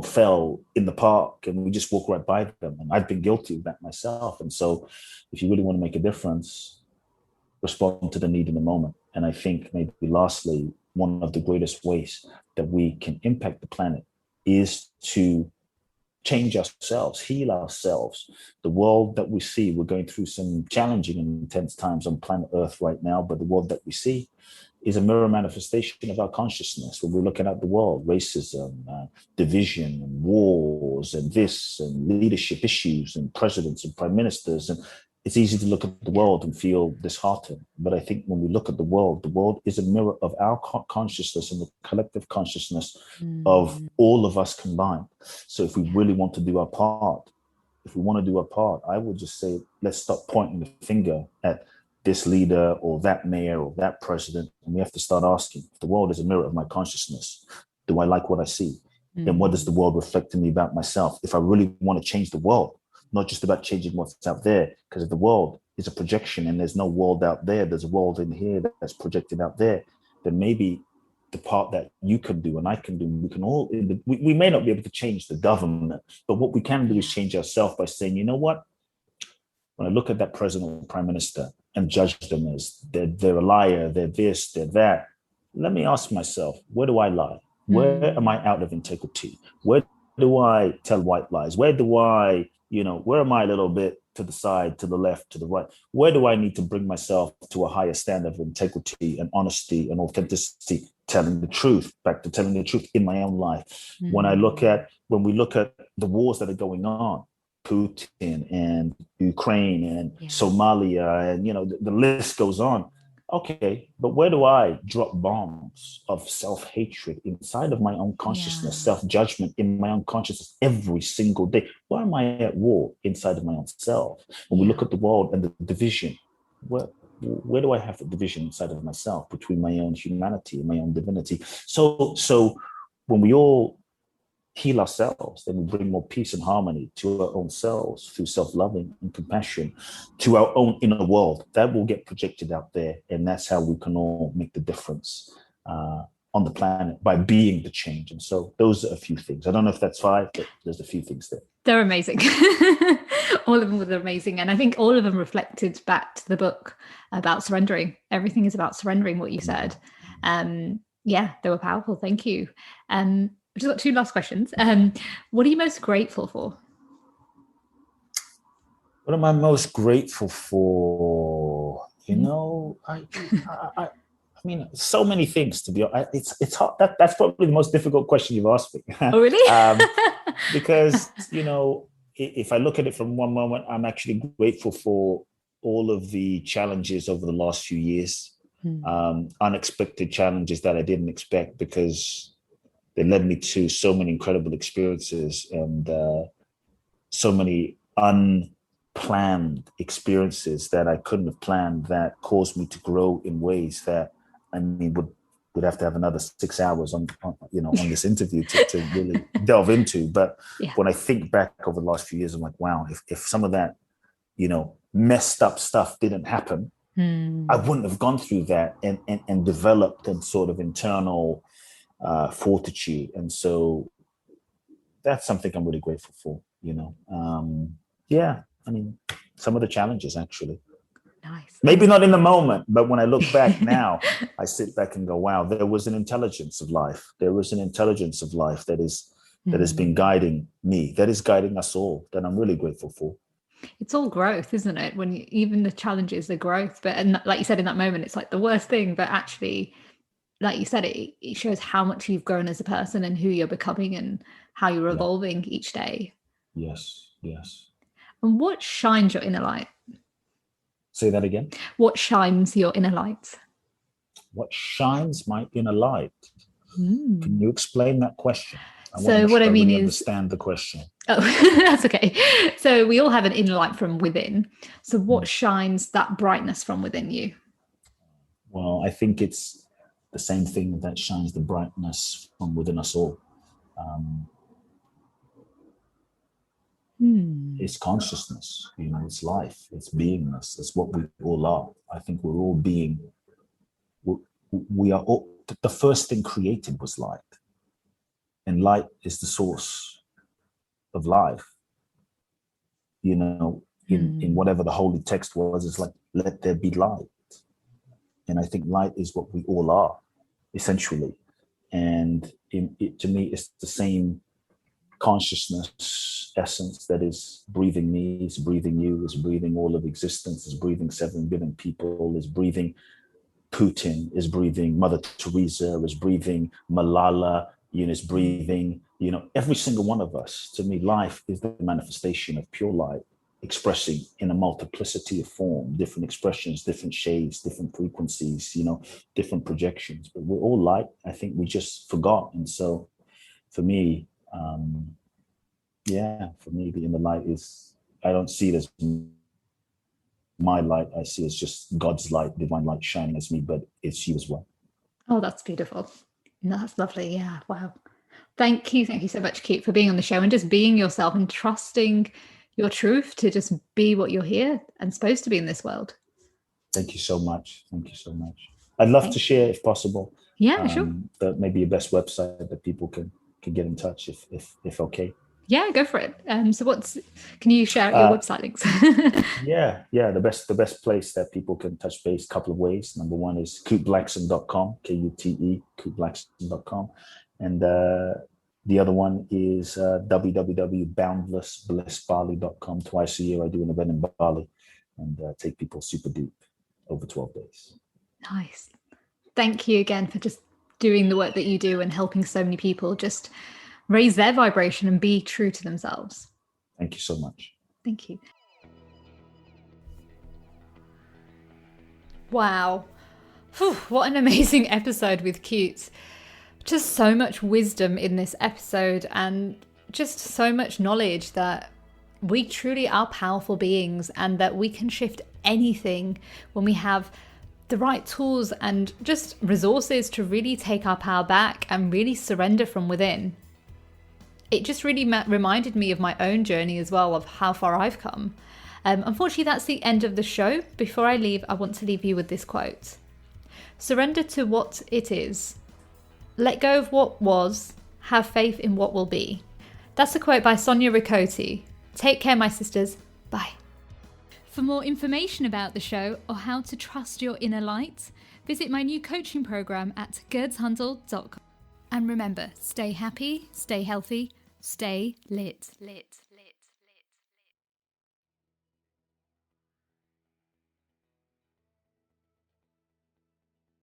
fell in the park, and we just walk right by them. And I've been guilty of that myself. And so if you really want to make a difference, respond to the need in the moment. And I think maybe lastly, one of the greatest ways that we can impact the planet is to change ourselves, heal ourselves. The world that we see, we're going through some challenging and intense times on planet Earth right now, but the world that we see is a mirror manifestation of our consciousness. When we're looking at the world, racism, division, and wars, and this, and leadership issues, and presidents and prime ministers, and it's easy to look at the world and feel disheartened. But I think when we look at the world is a mirror of our consciousness and the collective consciousness of all of us combined. So if we really want to do our part, if we want to do our part, I would just say, let's stop pointing the finger at this leader or that mayor or that president. And we have to start asking, if the world is a mirror of my consciousness, do I like what I see? And what does the world reflect to me about myself? If I really want to change the world, not just about changing what's out there, because if the world is a projection and there's no world out there, there's a world in here that's projected out there, then maybe the part that you can do and I can do, we can all, we may not be able to change the government, but what we can do is change ourselves by saying, you know what, when I look at that president or prime minister and judge them as they're a liar, they're this, they're that, let me ask myself, where do I lie? Where am I out of integrity? Where do I tell white lies? Where do I, where am I a little bit to the side, to the left, to the right? Where do I need to bring myself to a higher standard of integrity and honesty and authenticity, telling the truth, back to telling the truth in my own life? When we look at the wars that are going on, Putin and Ukraine and Somalia, and the list goes on. Okay, but where do I drop bombs of self-hatred inside of my own consciousness, self-judgment in my own consciousness every single day? Why am I at war inside of my own self? When we look at the world and the division, where do I have the division inside of myself between my own humanity and my own divinity? So when we all heal ourselves, then we bring more peace and harmony to our own selves through self-loving and compassion to our own inner world. That will get projected out there, and that's how we can all make the difference on the planet, by being the change. And so those are a few things. I don't know if that's 5, but there's a few things there. They're amazing. All of them were amazing. And I think all of them reflected back to the book about surrendering. Everything is about surrendering, what you said. They were powerful. Thank you. I've just got 2 last questions. What are you most grateful for? What am I most grateful for? I mean, so many things, to be honest. It's hard. That's probably the most difficult question you've asked me. Oh, really? Because, if I look at it from one moment, I'm actually grateful for all of the challenges over the last few years, unexpected challenges that I didn't expect, because they led me to so many incredible experiences and so many unplanned experiences that I couldn't have planned, that caused me to grow in ways that, I mean, would have to have another 6 hours on this interview to really delve into. But when I think back over the last few years, I'm like, wow, if some of that, messed up stuff didn't happen, I wouldn't have gone through that and developed a sort of internal fortitude. And so that's something I'm really grateful for, I mean, some of the challenges, actually. Nice. Maybe not in the moment, but when I look back now, I sit back and go, wow, there was an intelligence of life. There was an intelligence of life that has been guiding me, that is guiding us all, that I'm really grateful for. It's all growth, isn't it? When even the challenges are growth. And like you said, in that moment, it's like the worst thing, but actually, like you said, it shows how much you've grown as a person and who you're becoming and how you're evolving each day. Yes. And what shines your inner light? Say that again. What shines your inner light? What shines my inner light? Can you explain that question? So what I mean is, understand the question. Oh, that's okay. So we all have an inner light from within. So what shines that brightness from within you? Well, I think it's the same thing that shines the brightness from within us all. It's consciousness, it's life, it's beingness. It's what we all are. I think we're all being. We are all. The first thing created was light, and light is the source of life. In whatever the holy text was, it's like, let there be light. And I think light is what we all are, essentially. And to me, it's the same consciousness essence that is breathing me, is breathing you, is breathing all of existence, is breathing 7 billion people, is breathing Putin, is breathing Mother Teresa, is breathing Malala, is breathing, every single one of us. To me, life is the manifestation of pure light, expressing in a multiplicity of form, different expressions, different shades, different frequencies, different projections. But we're all light. I think we just forgot. And so for me, the inner light is I don't see it as my light. I see it as just God's light, divine light shining as me, but it's you as well. Oh, that's beautiful. No, that's lovely. Yeah. Wow. Thank you. Thank you so much, Kute, for being on the show and just being yourself and trusting your truth to just be what you're here and supposed to be in this world. Thank you so much. Thank you so much. I'd love to share, if possible, yeah, sure. Maybe your best website that people can get in touch if okay. Yeah, go for it. So can you share your website links? Yeah. The best place that people can touch base, couple of ways. Number one is kuteblackson.com, Kute, kuteblackson.com. And the other one is www.boundlessblissbali.com. Twice a year, I do an event in Bali and take people super deep over 12 days. Nice. Thank you again for just doing the work that you do and helping so many people just raise their vibration and be true to themselves. Thank you so much. Thank you. Wow. Whew, what an amazing episode with Kute. Just so much wisdom in this episode and just so much knowledge that we truly are powerful beings and that we can shift anything when we have the right tools and just resources to really take our power back and really surrender from within. It just really reminded me of my own journey as well, of how far I've come. Unfortunately, that's the end of the show. Before I leave, I want to leave you with this quote. Surrender to what it is. Let go of what was. Have faith in what will be. That's a quote by Sonia Ricotti. Take care, my sisters. Bye. For more information about the show or how to trust your inner light, visit my new coaching program at gerdshandel.com. And remember, stay happy, stay healthy, stay lit.